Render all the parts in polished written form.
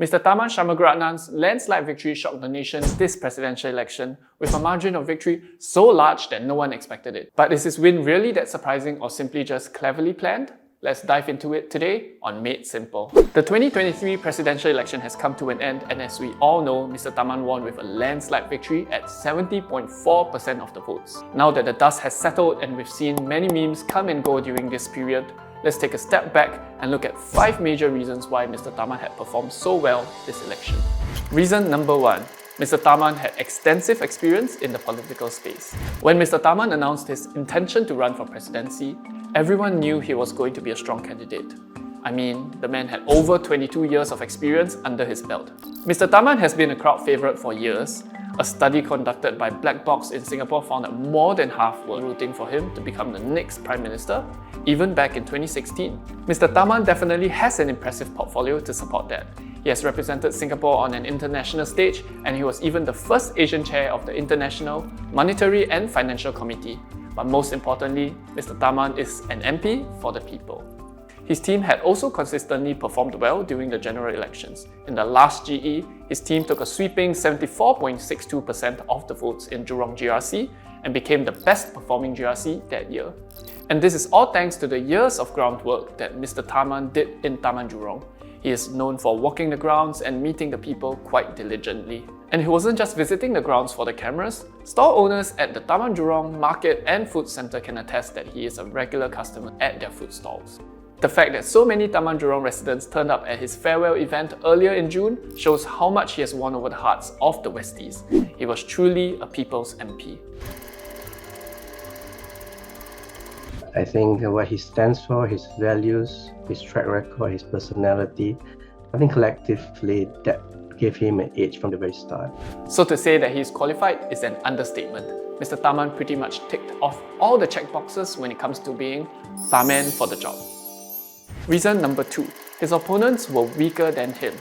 Mr. Tharman Shanmugaratnam's landslide victory shocked the nation this presidential election with a margin of victory so large that no one expected it. But is his win really that surprising or simply just cleverly planned? Let's dive into it today on Made Simple. The 2023 presidential election has come to an end, and as we all know, Mr. Tharman won with a landslide victory at 70.4% of the votes. Now that the dust has settled and we've seen many memes come and go during this period, let's take a step back and look at 5 major reasons why Mr. Tharman had performed so well this election. Reason number 1. Mr. Tharman had extensive experience in the political space. When Mr. Tharman announced his intention to run for presidency, everyone knew he was going to be a strong candidate. I mean, the man had over 22 years of experience under his belt. Mr. Tharman has been a crowd favourite for years. A study conducted by Black Box in Singapore found that more than half were rooting for him to become the next Prime Minister, even back in 2016. Mr. Tharman definitely has an impressive portfolio to support that. He has represented Singapore on an international stage, and he was even the first Asian chair of the International Monetary and Financial Committee. But most importantly, Mr. Tharman is an MP for the people. His team had also consistently performed well during the general elections. In the last GE, his team took a sweeping 74.62% of the votes in Jurong GRC and became the best performing GRC that year. And this is all thanks to the years of groundwork that Mr. Tharman did in Taman Jurong. He is known for walking the grounds and meeting the people quite diligently. And he wasn't just visiting the grounds for the cameras. Store owners at the Taman Jurong Market and Food Centre can attest that he is a regular customer at their food stalls. The fact that so many Taman Jurong residents turned up at his farewell event earlier in June shows how much he has won over the hearts of the Westies. He was truly a people's MP. I think what he stands for, his values, his track record, his personality, I think collectively that gave him an edge from the very start. So to say that he is qualified is an understatement. Mr. Tharman pretty much ticked off all the checkboxes when it comes to being the man for the job. Reason number 2. His opponents were weaker than him.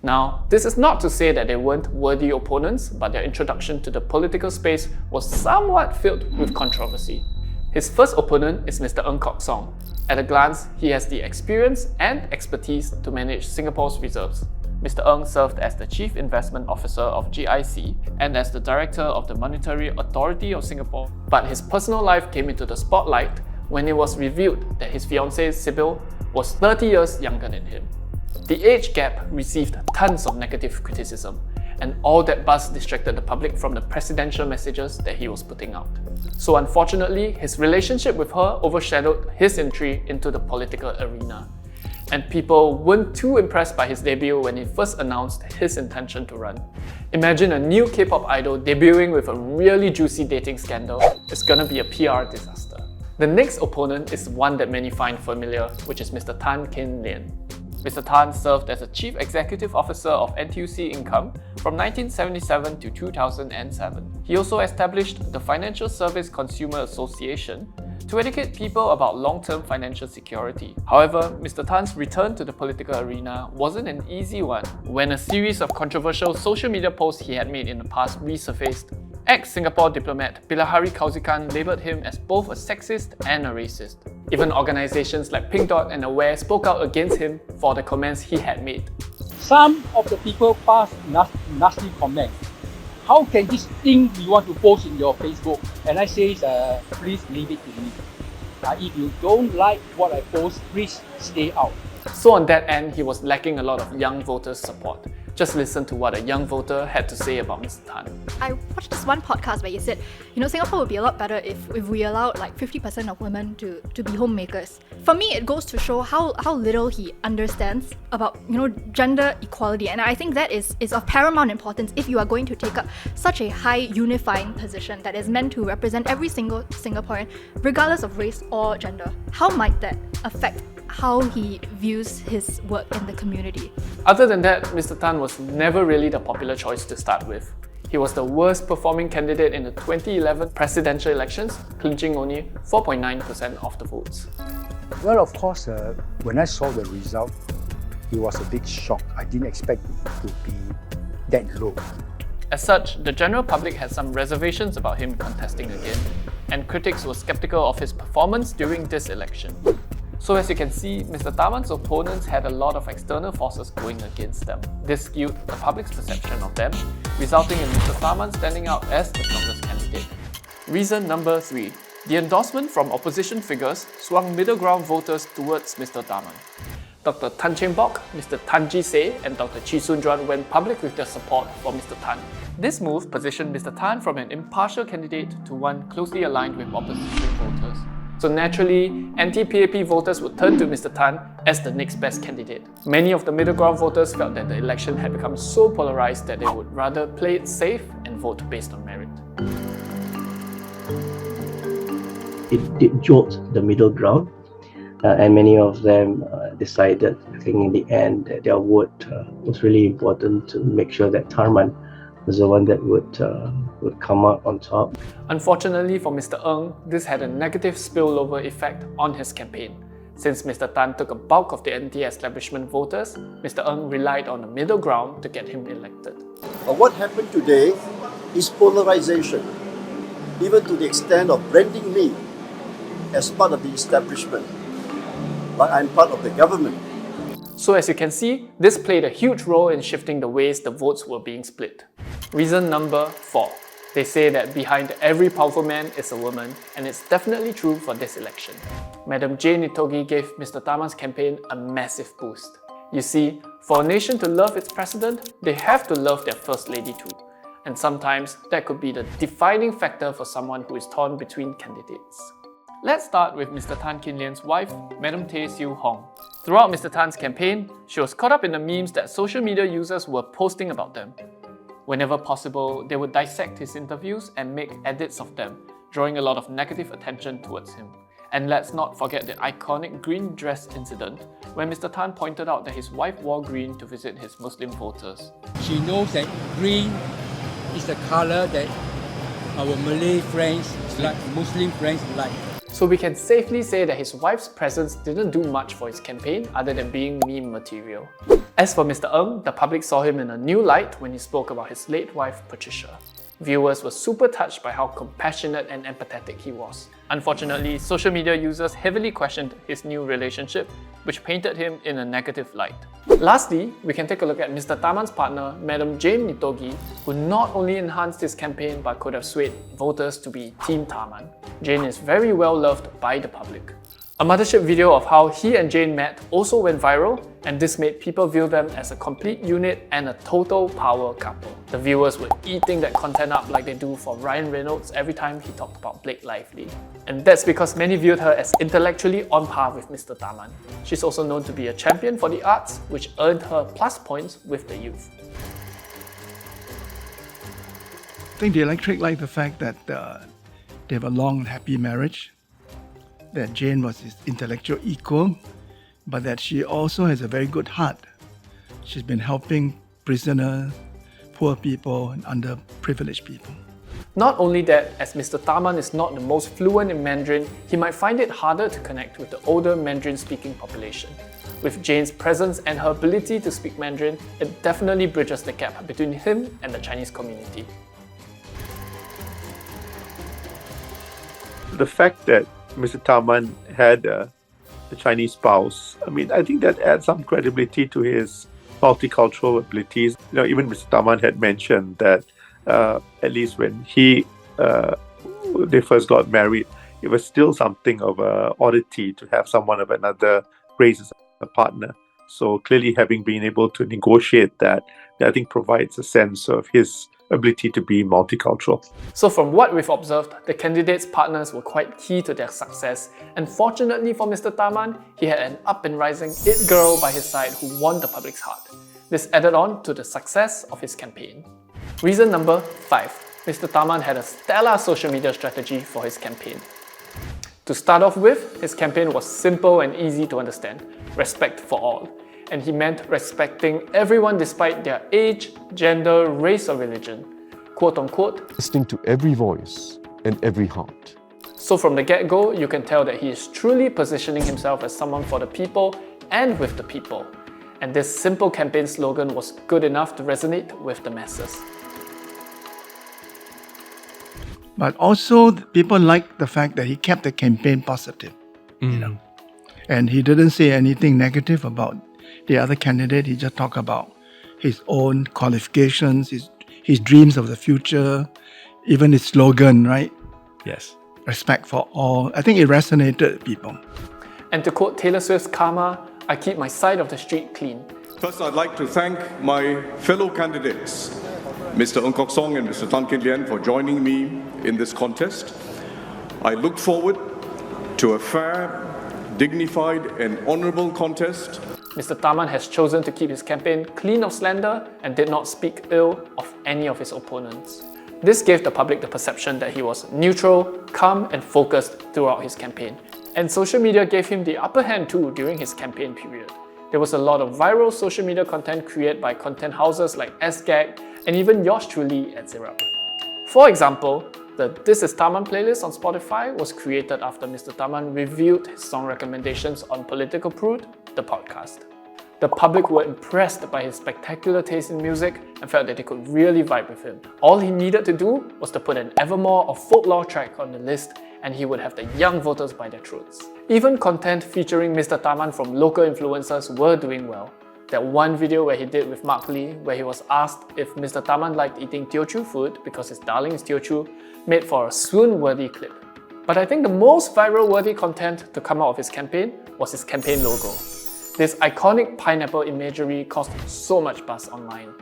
Now, this is not to say that they weren't worthy opponents, but their introduction to the political space was somewhat filled with controversy. His first opponent is Mr. Ng Kok Song. At a glance, he has the experience and expertise to manage Singapore's reserves. Mr. Ng served as the Chief Investment Officer of GIC and as the Director of the Monetary Authority of Singapore. But his personal life came into the spotlight when it was revealed that his fiancée Sybil was 30 years younger than him. The age gap received tons of negative criticism, and all that buzz distracted the public from the presidential messages that he was putting out. So unfortunately, his relationship with her overshadowed his entry into the political arena. And people weren't too impressed by his debut when he first announced his intention to run. Imagine a new K-pop idol debuting with a really juicy dating scandal. It's gonna be a PR disaster. The next opponent is one that many find familiar, which is Mr. Tan Kin Lian. Mr. Tan served as a Chief Executive Officer of NTUC Income from 1977 to 2007. He also established the Financial Service Consumer Association to educate people about long-term financial security. However, Mr. Tan's return to the political arena wasn't an easy one. When a series of controversial social media posts he had made in the past resurfaced, ex-Singapore diplomat Bilahari Kausikan labelled him as both a sexist and a racist. Even organisations like Pink Dot and Aware spoke out against him for the comments he had made. Some of the people passed nasty comments. How can this thing you want to post in your Facebook? And I say, please leave it to me. If you don't like what I post, please stay out. So on that end, he was lacking a lot of young voters' support. Just listen to what a young voter had to say about Mr. Tan. I watched this one podcast where he said, Singapore would be a lot better if we allowed like 50% of women to be homemakers. For me, it goes to show how little he understands about, gender equality. And I think that is of paramount importance if you are going to take up such a high unifying position that is meant to represent every single Singaporean, regardless of race or gender. How might that affect how he views his work in the community? Other than that, Mr. Tan was never really the popular choice to start with. He was the worst performing candidate in the 2011 presidential elections, clinching only 4.9% of the votes. Well, of course, when I saw the result, it was a big shock. I didn't expect it to be that low. As such, the general public had some reservations about him contesting again, and critics were skeptical of his performance during this election. So as you can see, Mr. Tharman's opponents had a lot of external forces going against them. This skewed the public's perception of them, resulting in Mr. Tharman standing out as the strongest candidate. Reason number 3. The endorsement from opposition figures swung middle ground voters towards Mr. Tharman. Dr. Tan Cheng Bock, Mr. Tan Ji Se, and Dr. Chee Soon Juan went public with their support for Mr. Tan. This move positioned Mr. Tan from an impartial candidate to one closely aligned with opposition voters. So naturally, anti-PAP voters would turn to Mr. Tan as the next best candidate. Many of the middle ground voters felt that the election had become so polarized that they would rather play it safe and vote based on merit. It did jolt the middle ground, and many of them decided, I think in the end, that their vote was really important to make sure that Tharman was the one that would come out on top. Unfortunately for Mr. Ng, this had a negative spillover effect on his campaign. Since Mr. Tan took a bulk of the anti-establishment voters, Mr. Ng relied on the middle ground to get him elected. What happened today is polarization, even to the extent of branding me as part of the establishment, but I'm part of the government. So as you can see, this played a huge role in shifting the ways the votes were being split. Reason number 4. They say that behind every powerful man is a woman, and it's definitely true for this election. Madam Jane Nitogi gave Mr. Tharman's campaign a massive boost. You see, for a nation to love its president, they have to love their first lady too. And sometimes that could be the defining factor for someone who is torn between candidates. Let's start with Mr. Tan Kin Lian's wife, Madam Tay Siu Hong. Throughout Mr. Tan's campaign, she was caught up in the memes that social media users were posting about them. Whenever possible, they would dissect his interviews and make edits of them, drawing a lot of negative attention towards him. And let's not forget the iconic green dress incident, where Mr. Tan pointed out that his wife wore green to visit his Muslim voters. She knows that green is the color that our Malay friends like, Muslim friends like. So we can safely say that his wife's presence didn't do much for his campaign other than being meme material. As for Mr. Ng, the public saw him in a new light when he spoke about his late wife Patricia. Viewers were super touched by how compassionate and empathetic he was. Unfortunately, social media users heavily questioned his new relationship, which painted him in a negative light. Lastly, we can take a look at Mr. Tharman's partner, Madam Jane Nitogi, who not only enhanced his campaign but could have swayed voters to be Team Tharman. Jane is very well loved by the public. A mothership video of how he and Jane met also went viral, and this made people view them as a complete unit and a total power couple. The viewers were eating that content up like they do for Ryan Reynolds every time he talked about Blake Lively. And that's because many viewed her as intellectually on par with Mr. Tharman. She's also known to be a champion for the arts, which earned her plus points with the youth. I think the electorate like the fact that they have a long and happy marriage, that Jane was his intellectual equal, but that she also has a very good heart. She's been helping prisoners, poor people, and underprivileged people. Not only that, as Mr. Tharman is not the most fluent in Mandarin, he might find it harder to connect with the older Mandarin-speaking population. With Jane's presence and her ability to speak Mandarin, it definitely bridges the gap between him and the Chinese community. The fact that Mr. Tharman had a Chinese spouse, I think that adds some credibility to his multicultural abilities. Even Mr. Tharman had mentioned that at least when they first got married, it was still something of an oddity to have someone of another race as a partner. So clearly having been able to negotiate that, I think provides a sense of his ability to be multicultural. So from what we've observed, the candidates' partners were quite key to their success, and fortunately for Mr. Tharman, he had an up-and-rising it girl by his side who won the public's heart. This added on to the success of his campaign. Reason number 5. Mr. Tharman had a stellar social media strategy for his campaign. To start off with, his campaign was simple and easy to understand: respect for all. And he meant respecting everyone despite their age, gender, race or religion. Quote unquote, listening to every voice and every heart. So from the get-go, you can tell that he is truly positioning himself as someone for the people and with the people. And this simple campaign slogan was good enough to resonate with the masses. But also, people like the fact that he kept the campaign positive. And he didn't say anything negative about the other candidate. He just talked about his own qualifications, his dreams of the future, even his slogan, right? Yes. Respect for all. I think it resonated with people. And to quote Taylor Swift's Karma, I keep my side of the street clean. First, I'd like to thank my fellow candidates, Mr. Ng Kok Song and Mr. Tan Kin Lian, for joining me in this contest. I look forward to a fair, dignified and honourable contest. Mr. Tharman has chosen to keep his campaign clean of slander and did not speak ill of any of his opponents. This gave the public the perception that he was neutral, calm and focused throughout his campaign. And social media gave him the upper hand too during his campaign period. There was a lot of viral social media content created by content houses like SGAG and even yours truly at Zirap. For example, the This Is Tharman playlist on Spotify was created after Mr. Tharman reviewed his song recommendations on Political Prude, the podcast. The public were impressed by his spectacular taste in music and felt that they could really vibe with him. All he needed to do was to put an Evermore or Folklore track on the list and he would have the young voters by their throats. Even content featuring Mr. Tharman from local influencers were doing well. That one video where he did with Mark Lee, where he was asked if Mr. Tharman liked eating Teochew food because his darling is Teochew, made for a swoon-worthy clip. But I think the most viral-worthy content to come out of his campaign was his campaign logo. This iconic pineapple imagery caused so much buzz online.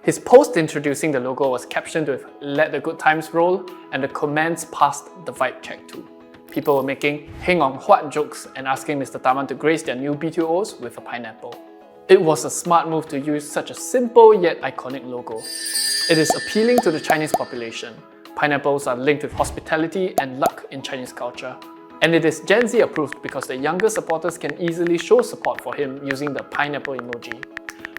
His post introducing the logo was captioned with "Let the good times roll" and the comments passed the vibe check too. People were making heng on huat jokes and asking Mr. Tharman to grace their new B2Os with a pineapple. It was a smart move to use such a simple yet iconic logo. It is appealing to the Chinese population. Pineapples are linked with hospitality and luck in Chinese culture. And it is Gen Z approved because the younger supporters can easily show support for him using the pineapple emoji.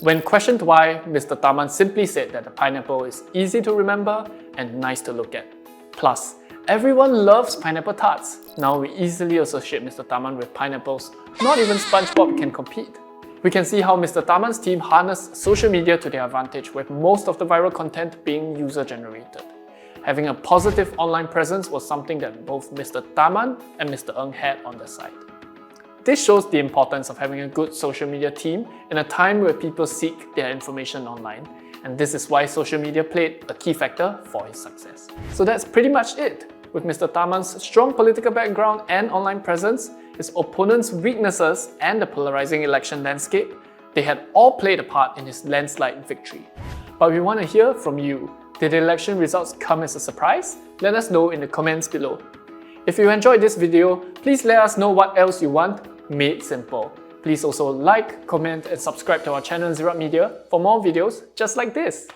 When questioned why, Mr. Tharman simply said that the pineapple is easy to remember and nice to look at. Plus, everyone loves pineapple tarts. Now we easily associate Mr. Tharman with pineapples. Not even SpongeBob can compete. We can see how Mr. Tharman's team harnessed social media to their advantage, with most of the viral content being user-generated. Having a positive online presence was something that both Mr. Tharman and Mr. Ng had on their side. This shows the importance of having a good social media team in a time where people seek their information online, and this is why social media played a key factor for his success. So that's pretty much it. With Mr. Tharman's strong political background and online presence, his opponents' weaknesses and the polarizing election landscape, they had all played a part in his landslide victory. But we want to hear from you. Did the election results come as a surprise? Let us know in the comments below. If you enjoyed this video, please let us know what else you want made simple. Please also like, comment and subscribe to our channel Zirap Media for more videos just like this.